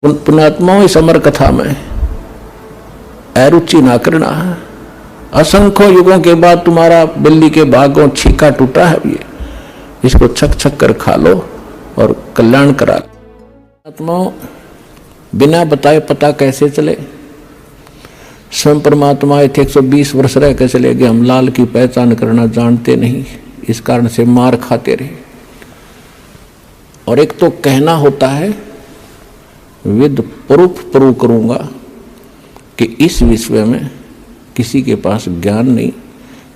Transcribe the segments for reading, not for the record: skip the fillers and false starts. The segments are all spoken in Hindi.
पुण्यात्माओं इस अमर कथा में अरुचि ना करना है। असंख्य युगों के बाद तुम्हारा बिल्ली के भागों छीका टूटा है, ये इसको छक छक कर खा लो और कल्याण करा लो। पुण्यात्माओं बिना बताए पता कैसे चले? स्वयं परमात्मा 120 वर्ष रह के चले गए, हम लाल की पहचान करना जानते नहीं, इस कारण से मार खाते रहे। और एक तो कहना होता है विद प्रूफ प्रूव करूंगा कि इस विषय में किसी के पास ज्ञान नहीं,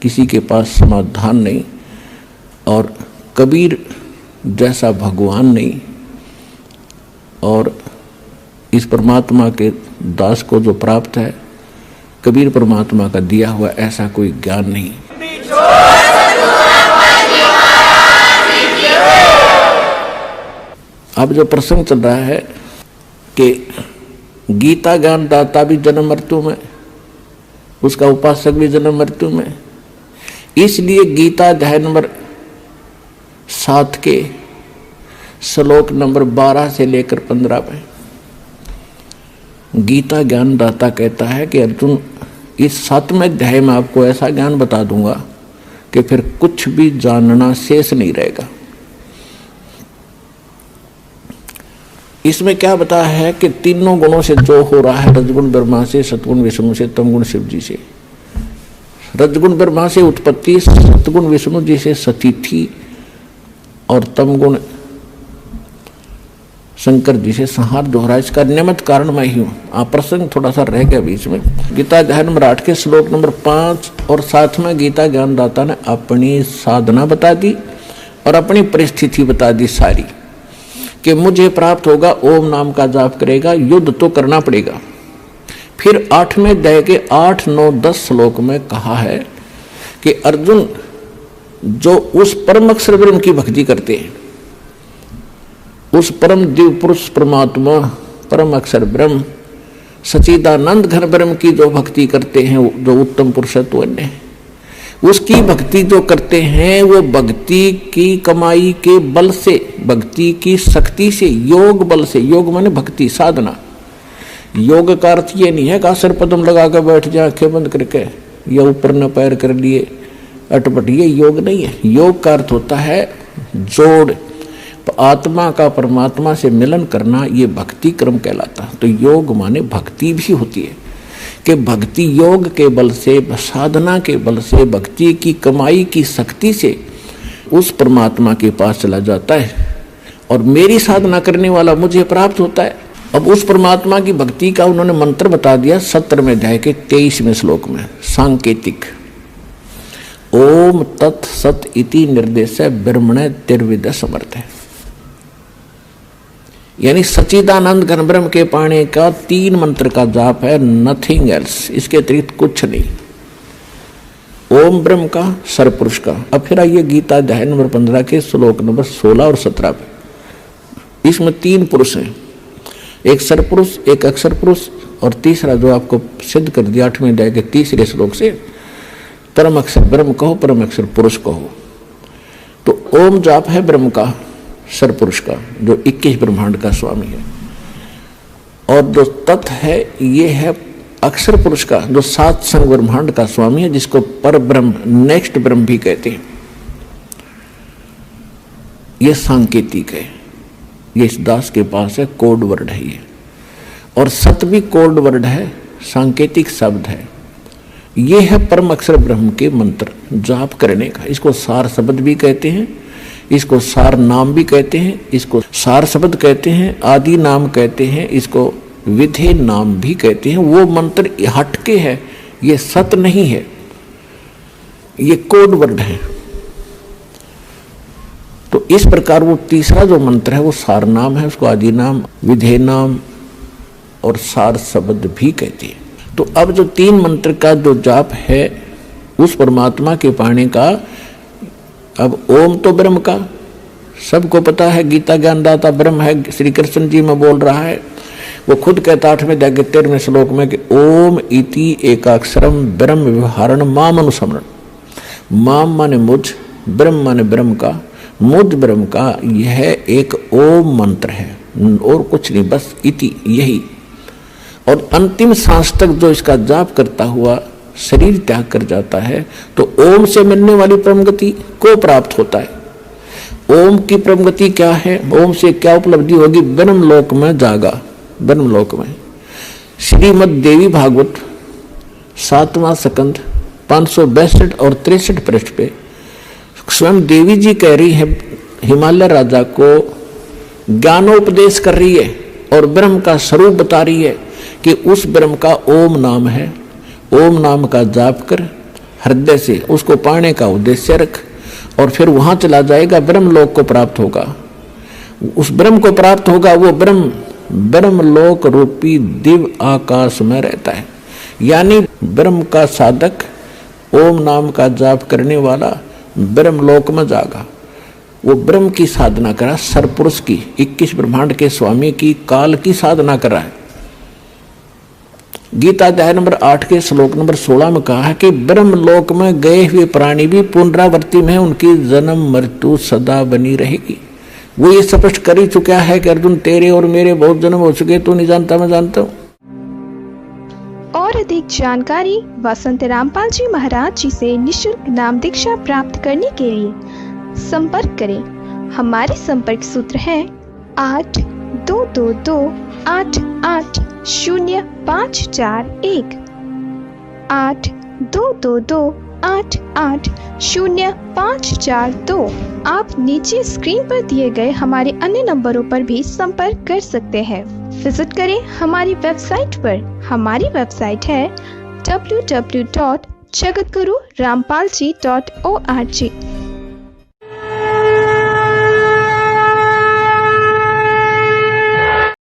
किसी के पास समाधान नहीं, और कबीर जैसा भगवान नहीं, और इस परमात्मा के दास को जो प्राप्त है कबीर परमात्मा का दिया हुआ ऐसा कोई ज्ञान नहीं। अब जो प्रसंग चल रहा है कि गीता ज्ञान दाता भी जन्म मृत्यु में, उसका उपासक भी जन्म मृत्यु में, इसलिए गीता अध्याय नंबर 7 के श्लोक नंबर 12 से लेकर 15 में गीता ज्ञान दाता कहता है कि अर्जुन इस 7वें अध्याय में आपको ऐसा ज्ञान बता दूंगा कि फिर कुछ भी जानना शेष नहीं रहेगा। इसमें क्या बताया है कि तीनों गुणों से जो हो रहा है, रजगुण ब्रह्मा से, सतगुण विष्णु से, तमगुण शिव जी से। रजगुण ब्रह्मा से उत्पत्ति, सतगुण विष्णु जी से सतीथि, और तमगुण शंकर जी से संहार जो हो रहा है, इसका निमित्त कारण मैं ही हूँ। आप प्रसंग थोड़ा सा रह गया बीच में। गीता अध्याय नंबर 8 के श्लोक नंबर 5 और 7 में गीता ज्ञानदाता ने अपनी साधना बता दी और अपनी परिस्थिति बता दी सारी, कि मुझे प्राप्त होगा, ओम नाम का जाप करेगा, युद्ध तो करना पड़ेगा। फिर 8वें अध्याय के 8, 9, 10 श्लोक में कहा है कि अर्जुन जो उस परम अक्षर ब्रह्म की भक्ति करते हैं, उस परम दिव्य पुरुष परमात्मा परम अक्षर ब्रह्म सच्चिदानंद घन ब्रह्म की जो भक्ति करते हैं, जो उत्तम पुरुषत्व है, उसकी भक्ति जो करते हैं, वो भक्ति की कमाई के बल से, भक्ति की शक्ति से, योग बल से, योग माने भक्ति साधना। योग का अर्थ ये नहीं है कि आसन पद्म लगा कर बैठ जाए आंखें बंद करके या ऊपर न पैर कर लिए अटपट, ये योग नहीं है। योग का अर्थ होता है जोड़, आत्मा का परमात्मा से मिलन करना, ये भक्ति क्रम कहलाता है। तो योग माने भक्ति भी होती है कि भक्ति योग के बल से, साधना के बल से, भक्ति की कमाई की शक्ति से उस परमात्मा के पास चला जाता है, और मेरी साधना करने वाला मुझे प्राप्त होता है। अब उस परमात्मा की भक्ति का उन्होंने मंत्र बता दिया 17वें अध्याय के 23वें श्लोक में, सांकेतिक। ओम तत् सत इति निर्देश ब्रह्मण तिर्विद समर्थ है, यानी सच्चिदानंद घन ब्रह्म के पाने का 3 मंत्र का जाप है, नथिंग एल्स, इसके अतिरिक्त कुछ नहीं। ओम ब्रह्म का, सरपुरुष का। अब फिर आइए गीता अध्याय नंबर 15 के श्लोक नंबर 16 और 17 पे। इसमें 3 पुरुष हैं, एक सरपुरुष, एक अक्षर पुरुष, और तीसरा जो आपको सिद्ध कर दिया 8वें अध्याय के 3रे श्लोक से, परम अक्षर ब्रह्म कहो, परम अक्षर पुरुष कहो। तो ओम जाप है ब्रह्म का, सरपुरुष का, जो 21 ब्रह्मांड का स्वामी है, और जो तत् है ये है अक्षर पुरुष का, जो 7 संग ब्रह्मांड का स्वामी है, जिसको पर ब्रह्म, नेक्स्ट ब्रह्म भी कहते हैं। ये सांकेतिक है, ये इस दास के पास है, कोड वर्ड है ये। और सत भी कोड वर्ड है, सांकेतिक शब्द है। ये है परम अक्षर ब्रह्म के मंत्र जाप करने का। इसको सार शब्द भी कहते हैं, इसको सार नाम भी कहते हैं, इसको सार शब्द कहते हैं, आदि नाम कहते हैं, इसको विधेय नाम भी कहते हैं। वो मंत्र हटके है, ये सत नहीं है, ये कोड वर्ड है। तो इस प्रकार वो तीसरा जो मंत्र है वो सार नाम है, उसको आदि नाम, विधेय नाम और सार शब्द भी कहते हैं। तो अब जो 3 मंत्र का जो जाप है उस परमात्मा के पाने का, अब ओम तो ब्रह्म का सबको पता है, गीता ज्ञानदाता ब्रह्म है, श्री कृष्ण जी में बोल रहा है। वो खुद कहता 8वें अध्याय के 13वें श्लोक में कि ओम इति एकाक्षरम ब्रह्म व्यवहारण माम अनुसमरण। माम माने मुझ, ब्रह्म माने ब्रह्म का, मुझ ब्रह्म का यह एक ओम मंत्र है। और कुछ नहीं, बस इति, यही। और अंतिम सांस तक जो इसका जाप करता हुआ शरीर त्याग कर जाता है तो ओम से मिलने वाली परम गति को प्राप्त होता है। ओम की परम गति क्या है, ओम से क्या उपलब्धि होगी? ब्रह्मलोक में जागा, ब्रह्मलोक में। श्रीमद् देवी भागवत 7वां स्कंद 562 और 63 पृष्ठ पे स्वयं देवी जी कह रही है, हिमालय राजा को ज्ञानोपदेश कर रही है और ब्रह्म का स्वरूप बता रही है कि उस ब्रह्म का ओम नाम है। ओम नाम का जाप कर हृदय से उसको पाने का उद्देश्य रख और फिर वहां चला जाएगा, ब्रह्मलोक को प्राप्त होगा। उस ब्रह्म को प्राप्त होगा, वो ब्रह्म ब्रह्मलोक रूपी दिव्य आकाश में रहता है। यानी ब्रह्म का साधक, ओम नाम का जाप करने वाला ब्रह्मलोक में जागा। वो ब्रह्म की साधना करा, सरपुरुष की, 21 ब्रह्मांड के स्वामी की, काल की साधना करा है। गीता अध्याय नंबर 8 के श्लोक नंबर 16 में कहा है कि ब्रह्मलोक में गए हुए प्राणी भी पुनरावृत्ति में उनकी जन्म मृत्यु सदा बनी रहेगी। वो ये स्पष्ट कर ही चुका है कि अर्जुन तेरे और मेरे बहुत जन्म हो चुके, तू नहीं जानता, मैं जानता हूँ। और अधिक जानकारी वसंत रामपाल जी महाराज जी से निःशुल्क नाम दीक्षा प्राप्त करने के लिए संपर्क करें। हमारे संपर्क सूत्र है 8222880541 8222880542। आप नीचे स्क्रीन पर दिए गए हमारे अन्य नंबरों पर भी संपर्क कर सकते हैं। विजिट करें हमारी वेबसाइट पर। हमारी वेबसाइट है www.jagatgururampalji.org।